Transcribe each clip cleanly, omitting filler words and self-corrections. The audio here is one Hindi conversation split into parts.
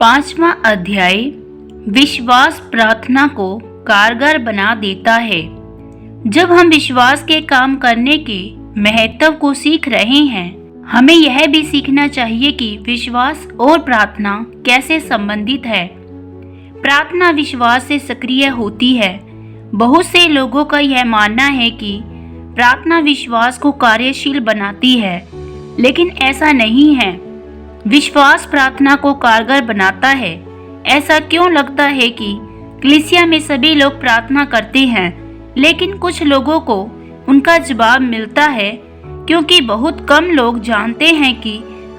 5वां अध्याय विश्वास प्रार्थना को कारगर बना देता है। जब हम विश्वास के काम करने के महत्व को सीख रहे हैं, हमें यह भी सीखना चाहिए कि विश्वास और प्रार्थना कैसे संबंधित है। प्रार्थना विश्वास से सक्रिय होती है। बहुत से लोगों का यह मानना है कि प्रार्थना विश्वास को कार्यशील बनाती है, लेकिन ऐसा नहीं है। विश्वास प्रार्थना को कारगर बनाता है। ऐसा क्यों लगता है कि कलीसिया में सभी लोग प्रार्थना करते हैं, लेकिन कुछ लोगों को उनका जवाब मिलता है क्योंकि बहुत कम लोग जानते हैं कि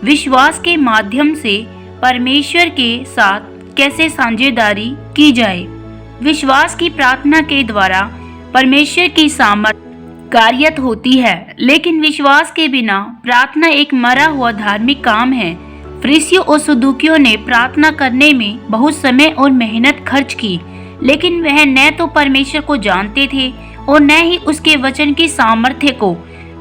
विश्वास के माध्यम से परमेश्वर के साथ कैसे साझेदारी की जाए। विश्वास की प्रार्थना के द्वारा परमेश्वर की सामर्थ्य कार्यरत होती है, लेकिन विश्वास के बिना प्रार्थना एक मरा हुआ धार्मिक काम है। फरीसियों और सदूकियों ने प्रार्थना करने में बहुत समय और मेहनत खर्च की, लेकिन वह न तो परमेश्वर को जानते थे और न ही उसके वचन की सामर्थ्य को।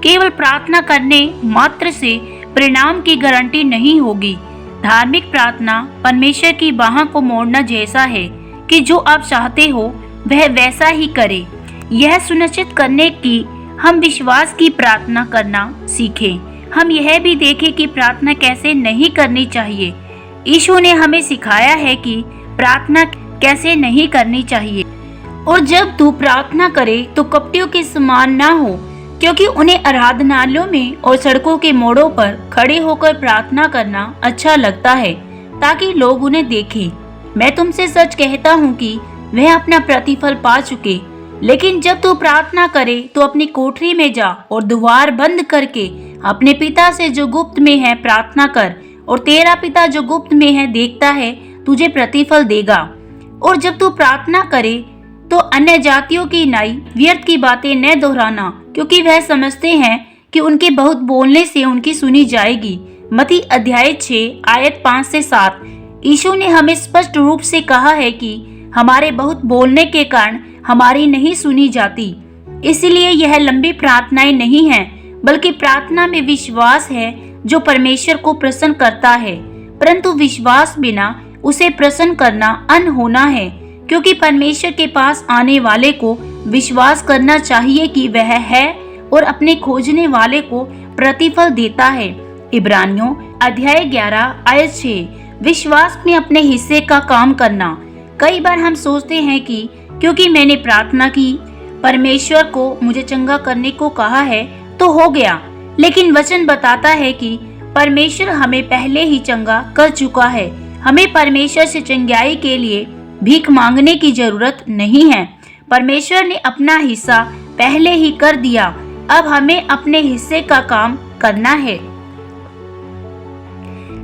केवल प्रार्थना करने मात्र से परिणाम की गारंटी नहीं होगी। धार्मिक प्रार्थना परमेश्वर की बाहों को मोड़ना जैसा है कि जो आप चाहते हो वह वैसा ही करे। यह सुनिश्चित करने की हम विश्वास की प्रार्थना करना सीखें। हम यह भी देखें कि प्रार्थना कैसे नहीं करनी चाहिए। यीशु ने हमें सिखाया है कि प्रार्थना कैसे नहीं करनी चाहिए। और जब तू प्रार्थना करे तो कपटियों के समान ना हो, क्योंकि उन्हें आराधनालयों में और सड़कों के मोड़ों पर खड़े होकर प्रार्थना करना अच्छा लगता है ताकि लोग उन्हें देखें। मैं तुमसे सच कहता हूँ कि वह अपना प्रतिफल पा चुके। लेकिन जब तू प्रार्थना करे तो अपनी कोठरी में जा और द्वार बंद करके अपने पिता से जो गुप्त में है प्रार्थना कर, और तेरा पिता जो गुप्त में है देखता है तुझे प्रतिफल देगा। और जब तू प्रार्थना करे तो अन्य जातियों की नाई व्यर्थ की बातें न दोहराना, क्योंकि वह समझते हैं कि उनके बहुत बोलने से उनकी सुनी जाएगी। मत्ती अध्याय 6 आयत 5 से 7। यीशु ने हमें स्पष्ट रूप से कहा है कि हमारे बहुत बोलने के कारण हमारी नहीं सुनी जाती। इसलिए यह लंबी प्रार्थनाएं नहीं हैं, बल्कि प्रार्थना में विश्वास है जो परमेश्वर को प्रसन्न करता है। परंतु विश्वास बिना उसे प्रसन्न करना अनहोना है, क्योंकि परमेश्वर के पास आने वाले को विश्वास करना चाहिए कि वह है और अपने खोजने वाले को प्रतिफल देता है। इब्रानियों अध्याय 11 आयत 6। विश्वास में अपने हिस्से का काम करना। कई बार हम सोचते हैं कि क्योंकि मैंने प्रार्थना की, परमेश्वर को मुझे चंगा करने को कहा है तो हो गया। लेकिन वचन बताता है कि परमेश्वर हमें पहले ही चंगा कर चुका है। हमें परमेश्वर से चंगाई के लिए भीख मांगने की जरूरत नहीं है। परमेश्वर ने अपना हिस्सा पहले ही कर दिया। अब हमें अपने हिस्से का काम करना है।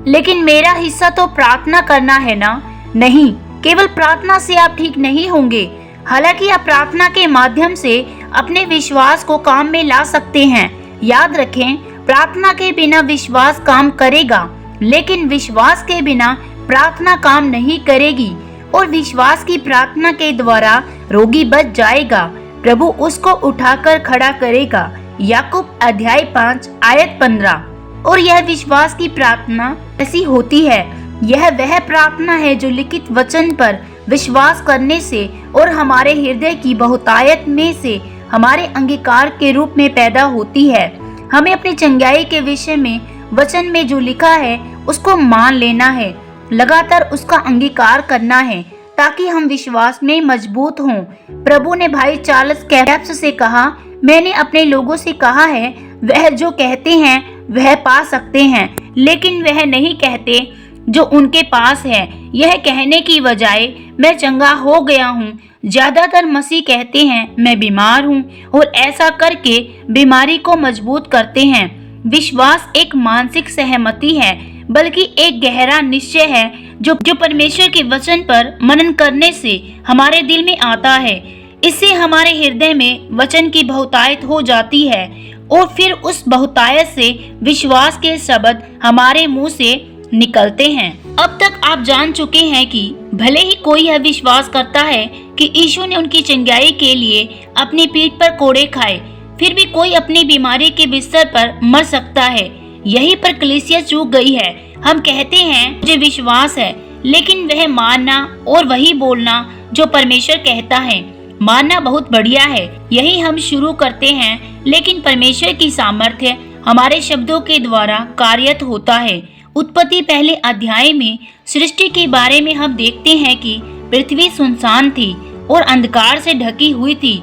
लेकिन मेरा हिस्सा तो प्रार्थना करना है ना? नहीं, केवल प्रार्थना से आप ठीक नहीं होंगे। हालांकि आप प्रार्थना के माध्यम से अपने विश्वास को काम में ला सकते हैं। याद रखें, प्रार्थना के बिना विश्वास काम करेगा, लेकिन विश्वास के बिना प्रार्थना काम नहीं करेगी। और विश्वास की प्रार्थना के द्वारा रोगी बच जाएगा, प्रभु उसको उठाकर खड़ा करेगा। याकूब अध्याय 5 आयत 15। और यह विश्वास की प्रार्थना ऐसी होती है। यह वह प्रार्थना है जो लिखित वचन पर विश्वास करने से और हमारे हृदय की बहुतायत में से हमारे अंगीकार के रूप में पैदा होती है। हमें अपनी चंगाई के विषय में वचन में जो लिखा है उसको मान लेना है, लगातार उसका अंगीकार करना है ताकि हम विश्वास में मजबूत हों। प्रभु ने भाई चार्ल्स कैप्स से कहा, मैंने अपने लोगों से कहा है वह जो कहते हैं वह पा सकते हैं, लेकिन वह नहीं कहते जो उनके पास है। यह कहने की बजाय मैं चंगा हो गया हूँ। ज्यादातर मसीह कहते हैं मैं बीमार हूँ, और ऐसा करके बीमारी को मजबूत करते हैं। विश्वास एक मानसिक सहमति है, बल्कि एक गहरा निश्चय है जो परमेश्वर के वचन पर मनन करने से हमारे दिल में आता है। इससे हमारे हृदय में वचन की बहुतायत हो जाती है, और फिर उस बहुतायत से विश्वास के शब्द हमारे मुंह से निकलते हैं। अब तक आप जान चुके हैं कि भले ही कोई यह विश्वास करता है कि यीशु ने उनकी चंगाई के लिए अपनी पीठ पर कोड़े खाए, फिर भी कोई अपनी बीमारी के बिस्तर पर मर सकता है। यहीं पर कलीसिया चूक गई है। हम कहते हैं मुझे विश्वास है, लेकिन वह मानना और वही बोलना जो परमेश्वर कहता है। मानना बहुत बढ़िया है, यही हम शुरू करते हैं, लेकिन परमेश्वर की सामर्थ्य हमारे शब्दों के द्वारा कार्यरत होता है। उत्पत्ति पहले अध्याय में सृष्टि के बारे में हम देखते हैं कि पृथ्वी सुनसान थी और अंधकार से ढकी हुई थी।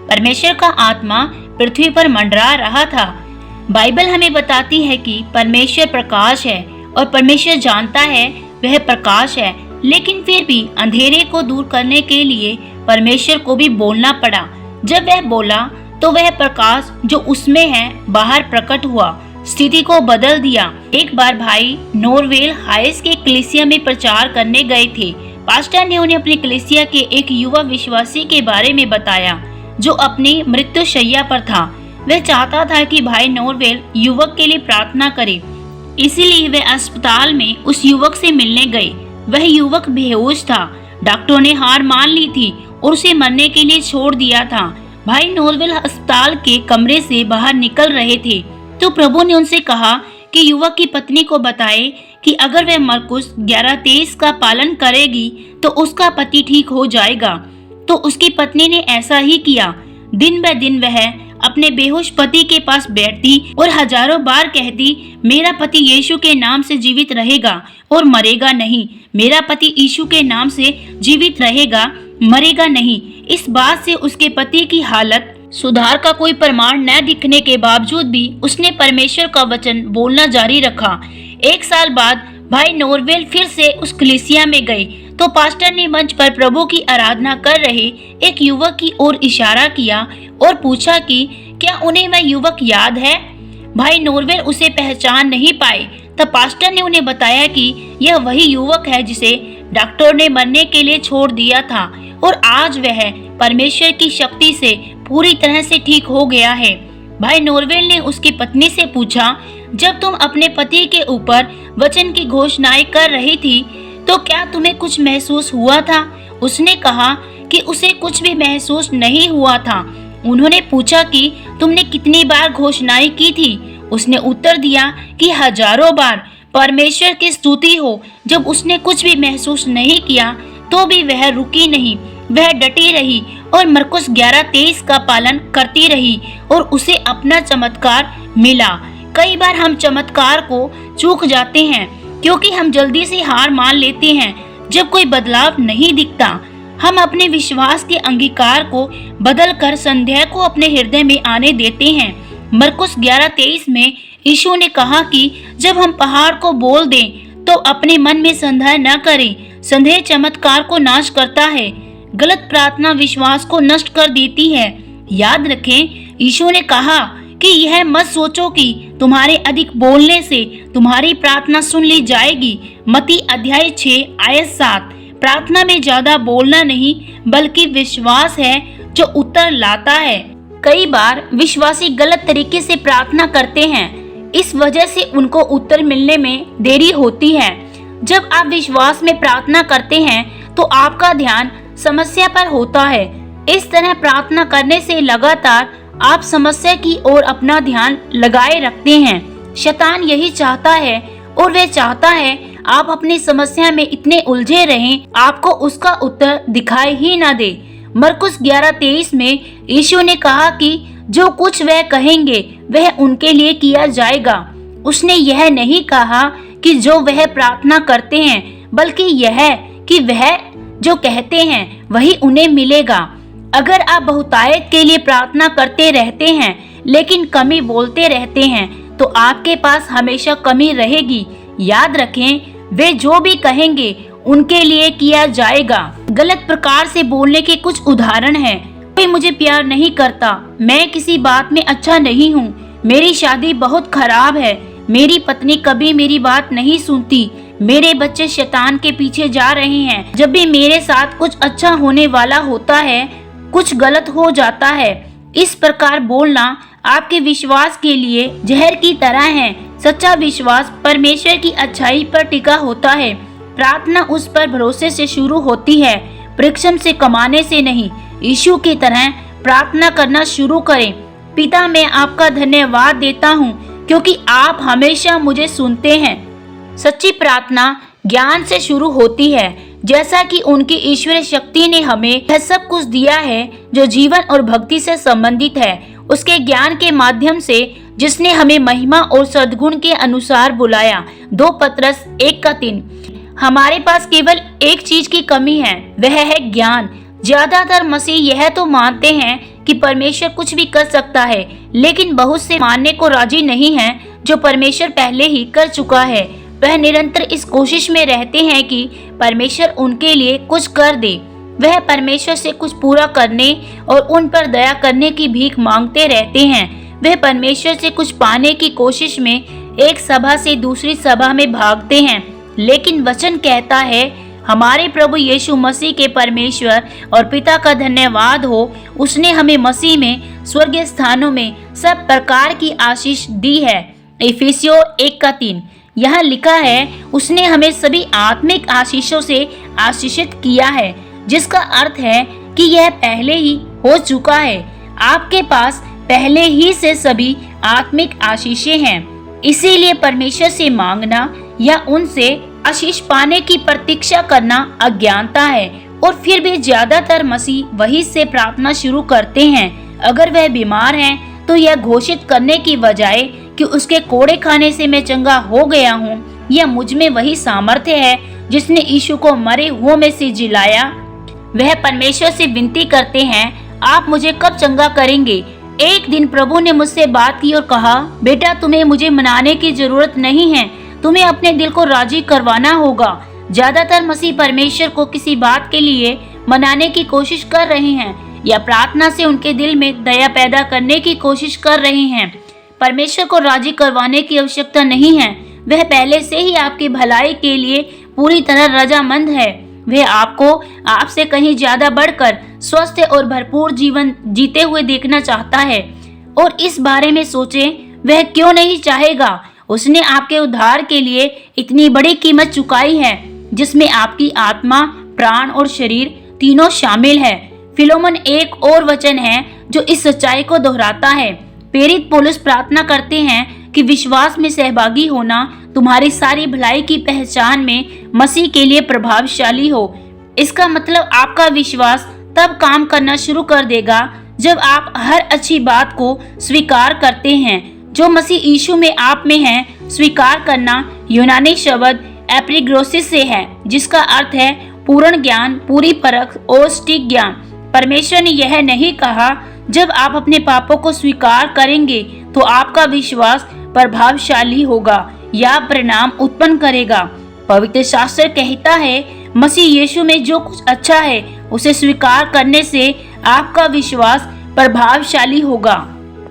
परमेश्वर का आत्मा पृथ्वी पर मंडरा रहा था। बाइबल हमें बताती है कि परमेश्वर प्रकाश है और परमेश्वर जानता है वह प्रकाश है, लेकिन फिर भी अंधेरे को दूर करने के लिए परमेश्वर को भी बोलना पड़ा। जब वह बोला तो वह प्रकाश जो उसमें है बाहर प्रकट हुआ, स्थिति को बदल दिया। एक बार भाई नोरवेल हाइस के कलीसिया में प्रचार करने गए थे। पास्टर ने उन्हें अपनी कलीसिया के एक युवा विश्वासी के बारे में बताया जो अपनी मृत्यु शैया पर था। वह चाहता था कि भाई नोरवेल युवक के लिए प्रार्थना करे, इसीलिए वे अस्पताल में उस युवक से मिलने गए। वह युवक बेहोश था, डॉक्टरों ने हार मान ली थी और उसे मरने के लिए छोड़ दिया था। भाई नोरवेल अस्पताल के कमरे से बाहर निकल रहे थे तो प्रभु ने उनसे कहा कि युवक की पत्नी को बताए कि अगर वह मरकुस 11:23 का पालन करेगी तो उसका पति ठीक हो जाएगा। तो उसकी पत्नी ने ऐसा ही किया। दिन ब दिन वह अपने बेहोश पति के पास बैठती और हजारों बार कहती, मेरा पति यीशु के नाम से जीवित रहेगा और मरेगा नहीं, मेरा पति यीशु के नाम से जीवित रहेगा, मरेगा नहीं। इस बात से उसके पति की हालत सुधार का कोई प्रमाण न दिखने के बावजूद भी उसने परमेश्वर का वचन बोलना जारी रखा। 1 साल बाद भाई नोरवेल फिर से उस कलीसिया में गए तो पास्टर ने मंच पर प्रभु की आराधना कर रहे एक युवक की ओर इशारा किया और पूछा कि क्या उन्हें वह युवक याद है। भाई नोरवेल उसे पहचान नहीं पाए। तब पास्टर ने उन्हें बताया कि यह वही युवक है जिसे डॉक्टर ने मरने के लिए छोड़ दिया था और आज वह परमेश्वर की शक्ति से पूरी तरह से ठीक हो गया है। भाई नोरवेल ने उसकी पत्नी से पूछा, जब तुम अपने पति के ऊपर वचन की घोषणाएं कर रही थी तो क्या तुम्हें कुछ महसूस हुआ था। उसने कहा कि उसे कुछ भी महसूस नहीं हुआ था। उन्होंने पूछा कि तुमने कितनी बार घोषणाएं की थी। उसने उत्तर दिया कि हजारों बार। परमेश्वर की स्तुति हो। जब उसने कुछ भी महसूस नहीं किया तो भी वह रुकी नहीं, वह डटी रही और मरकुस 11:23 का पालन करती रही और उसे अपना चमत्कार मिला। कई बार हम चमत्कार को चूक जाते हैं क्योंकि हम जल्दी से हार मान लेते हैं जब कोई बदलाव नहीं दिखता। हम अपने विश्वास के अंगीकार को बदलकर संदेह को अपने हृदय में आने देते हैं। मरकुस 11:23 में यीशु ने कहा कि जब हम पहाड़ को बोल दें तो अपने मन में संदेह न करें। संदेह चमत्कार को नाश करता है। गलत प्रार्थना विश्वास को नष्ट कर देती है। याद रखें, यीशु ने कहा कि यह मत सोचो कि तुम्हारे अधिक बोलने से तुम्हारी प्रार्थना सुन ली जाएगी। मत्ती अध्याय 6 आयत 7। प्रार्थना में ज्यादा बोलना नहीं बल्कि विश्वास है जो उत्तर लाता है। कई बार विश्वासी गलत तरीके से प्रार्थना करते हैं, इस वजह से उनको उत्तर मिलने में देरी होती है। जब आप विश्वास में प्रार्थना करते हैं तो आपका ध्यान समस्या पर होता है। इस तरह प्रार्थना करने से लगातार आप समस्या की ओर अपना ध्यान लगाए रखते हैं। शैतान यही चाहता है और वह चाहता है आप अपनी समस्या में इतने उलझे रहें, आपको उसका उत्तर दिखाई ही ना दे। मरकुस 11:23 में यीशु ने कहा कि जो कुछ वह कहेंगे वह उनके लिए किया जाएगा। उसने यह नहीं कहा कि जो वह प्रार्थना करते हैं, बल्कि यह कि वह जो कहते हैं वही उन्हें मिलेगा। अगर आप बहुतायत के लिए प्रार्थना करते रहते हैं लेकिन कमी बोलते रहते हैं तो आपके पास हमेशा कमी रहेगी। याद रखें, वे जो भी कहेंगे उनके लिए किया जाएगा। गलत प्रकार से बोलने के कुछ उदाहरण हैं। कोई मुझे प्यार नहीं करता, मैं किसी बात में अच्छा नहीं हूँ, मेरी शादी बहुत खराब है, मेरी पत्नी कभी मेरी बात नहीं सुनती, मेरे बच्चे शैतान के पीछे जा रहे हैं। जब भी मेरे साथ कुछ अच्छा होने वाला होता है कुछ गलत हो जाता है। इस प्रकार बोलना आपके विश्वास के लिए जहर की तरह है। सच्चा विश्वास परमेश्वर की अच्छाई पर टिका होता है। प्रार्थना उस पर भरोसे से शुरू होती है, परिश्रम से कमाने से नहीं। यीशु की तरह प्रार्थना करना शुरू करें। पिता, मैं आपका धन्यवाद देता हूँ क्योंकि आप हमेशा मुझे सुनते हैं। सच्ची प्रार्थना ज्ञान से शुरू होती है। जैसा कि उनकी ईश्वरीय शक्ति ने हमें यह सब कुछ दिया है जो जीवन और भक्ति से संबंधित है, उसके ज्ञान के माध्यम से जिसने हमें महिमा और सद्गुण के अनुसार बुलाया। 2 पतरस 1:3। हमारे पास केवल एक चीज की कमी है, वह है ज्ञान। ज्यादातर मसीह यह तो मानते हैं कि परमेश्वर कुछ भी कर सकता है, लेकिन बहुत से मानने को राजी नहीं हैं जो परमेश्वर पहले ही कर चुका है। वह निरंतर इस कोशिश में रहते हैं कि परमेश्वर उनके लिए कुछ कर दे। वह परमेश्वर से कुछ पूरा करने और उन पर दया करने की भीख मांगते रहते हैं। वह परमेश्वर से कुछ पाने की कोशिश में एक सभा से दूसरी सभा में भागते हैं, लेकिन वचन कहता है, हमारे प्रभु यीशु मसीह के परमेश्वर और पिता का धन्यवाद हो, उसने हमें मसीह में स्वर्गीय स्थानों में सब प्रकार की आशीष दी है। इफिसियों 1:3। यहाँ लिखा है, उसने हमें सभी आत्मिक आशीषों से आशीषित किया है, जिसका अर्थ है कि यह पहले ही हो चुका है। आपके पास पहले ही से सभी आत्मिक आशीषें हैं। इसीलिए परमेश्वर से मांगना या उनसे आशीष पाने की प्रतीक्षा करना अज्ञानता है। और फिर भी ज्यादातर मसीह वही से प्रार्थना शुरू करते हैं। अगर वह बीमार हैं तो यह घोषित करने की बजाय कि उसके कोड़े खाने से मैं चंगा हो गया हूँ, या मुझ में वही सामर्थ्य है जिसने यीशु को मरे हुओं में से जिलाया, वह परमेश्वर से विनती करते हैं, आप मुझे कब चंगा करेंगे। एक दिन प्रभु ने मुझसे बात की और कहा, बेटा तुम्हें मुझे मनाने की जरूरत नहीं है, तुम्हें अपने दिल को राजी करवाना होगा। ज्यादातर मसीह परमेश्वर को किसी बात के लिए मनाने की कोशिश कर रहे हैं या प्रार्थना से उनके दिल में दया पैदा करने की कोशिश कर रहे हैं। परमेश्वर को राजी करवाने की आवश्यकता नहीं है, वह पहले से ही आपकी भलाई के लिए पूरी तरह रजामंद है। वह आपको आपसे कहीं ज्यादा बढ़कर स्वस्थ और भरपूर जीवन जीते हुए देखना चाहता है। और इस बारे में सोचें, वह क्यों नहीं चाहेगा। उसने आपके उद्धार के लिए इतनी बड़ी कीमत चुकाई है, जिसमें आपकी आत्मा, प्राण और शरीर तीनों शामिल है। फिलोमन एक और वचन है जो इस सच्चाई को दोहराता है। प्रेरित पौलुस प्रार्थना करते हैं कि विश्वास में सहभागी होना तुम्हारी सारी भलाई की पहचान में मसीह के लिए प्रभावशाली हो। इसका मतलब आपका विश्वास तब काम करना शुरू कर देगा जब आप हर अच्छी बात को स्वीकार करते हैं जो मसीह यीशु में आप में है। स्वीकार करना यूनानी शब्द एपिग्नोसिस से है, जिसका अर्थ है पूर्ण ज्ञान, पूरी परख और सटीक ज्ञान। परमेश्वर ने यह नहीं कहा जब आप अपने पापों को स्वीकार करेंगे तो आपका विश्वास प्रभावशाली होगा या परिणाम उत्पन्न करेगा। पवित्र शास्त्र कहता है, मसीह यीशु में जो कुछ अच्छा है उसे स्वीकार करने से आपका विश्वास प्रभावशाली होगा।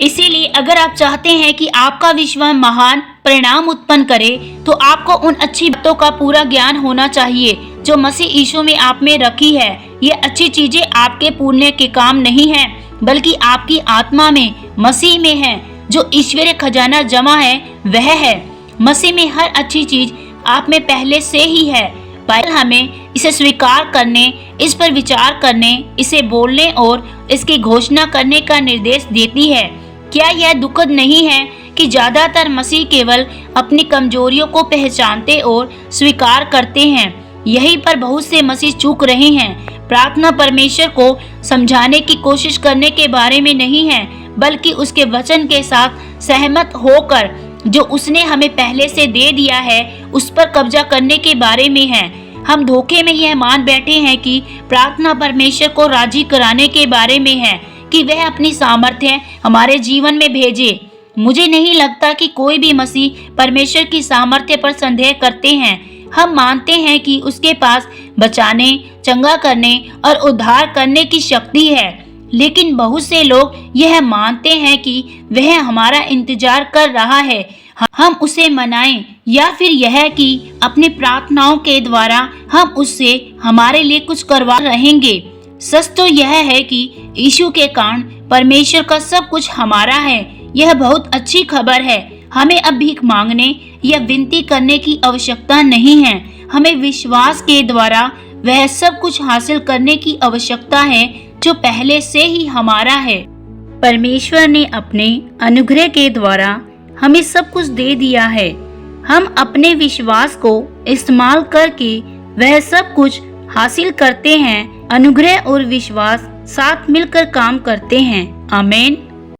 इसीलिए अगर आप चाहते हैं कि आपका विश्वास महान परिणाम उत्पन्न करे, तो आपको उन अच्छी बातों का पूरा ज्ञान होना चाहिए जो मसीह यीशु में आप में रखी है। ये अच्छी चीजें आपके पुण्य के काम नहीं है, बल्कि आपकी आत्मा में मसीह में है। जो ईश्वरीय खजाना जमा है वह है। मसीह में हर अच्छी चीज आप में पहले से ही है। बाइबल हमें इसे स्वीकार करने, इस पर विचार करने, इसे बोलने और इसकी घोषणा करने का निर्देश देती है। क्या यह दुखद नहीं है कि ज्यादातर मसीह केवल अपनी कमजोरियों को पहचानते और स्वीकार करते हैं। यहीं पर बहुत से मसीह चूक रहे हैं। प्रार्थना परमेश्वर को समझाने की कोशिश करने के बारे में नहीं है, बल्कि उसके वचन के साथ सहमत होकर जो उसने हमें पहले से दे दिया है उस पर कब्जा करने के बारे में है। हम धोखे में यह मान बैठे हैं कि प्रार्थना परमेश्वर को राजी कराने के बारे में है कि वह अपनी सामर्थ्य हमारे जीवन में भेजे। मुझे नहीं लगता कि कोई भी मसीह परमेश्वर की सामर्थ्य पर संदेह करते हैं। हम मानते हैं कि उसके पास बचाने, चंगा करने और उद्धार करने की शक्ति है, लेकिन बहुत से लोग यह मानते हैं कि वह हमारा इंतजार कर रहा है, हम उसे मनाएं, या फिर यह कि अपनी प्रार्थनाओं के द्वारा हम उससे हमारे लिए कुछ करवा रहेंगे। सच तो यह है कि यीशु के कारण परमेश्वर का सब कुछ हमारा है। यह बहुत अच्छी खबर है। हमें अब भीख मांगने या विनती करने की आवश्यकता नहीं है। हमें विश्वास के द्वारा वह सब कुछ हासिल करने की आवश्यकता है जो पहले से ही हमारा है। परमेश्वर ने अपने अनुग्रह के द्वारा हमें सब कुछ दे दिया है। हम अपने विश्वास को इस्तेमाल करके वह सब कुछ हासिल करते हैं। अनुग्रह और विश्वास साथ मिलकर काम करते हैं। आमीन।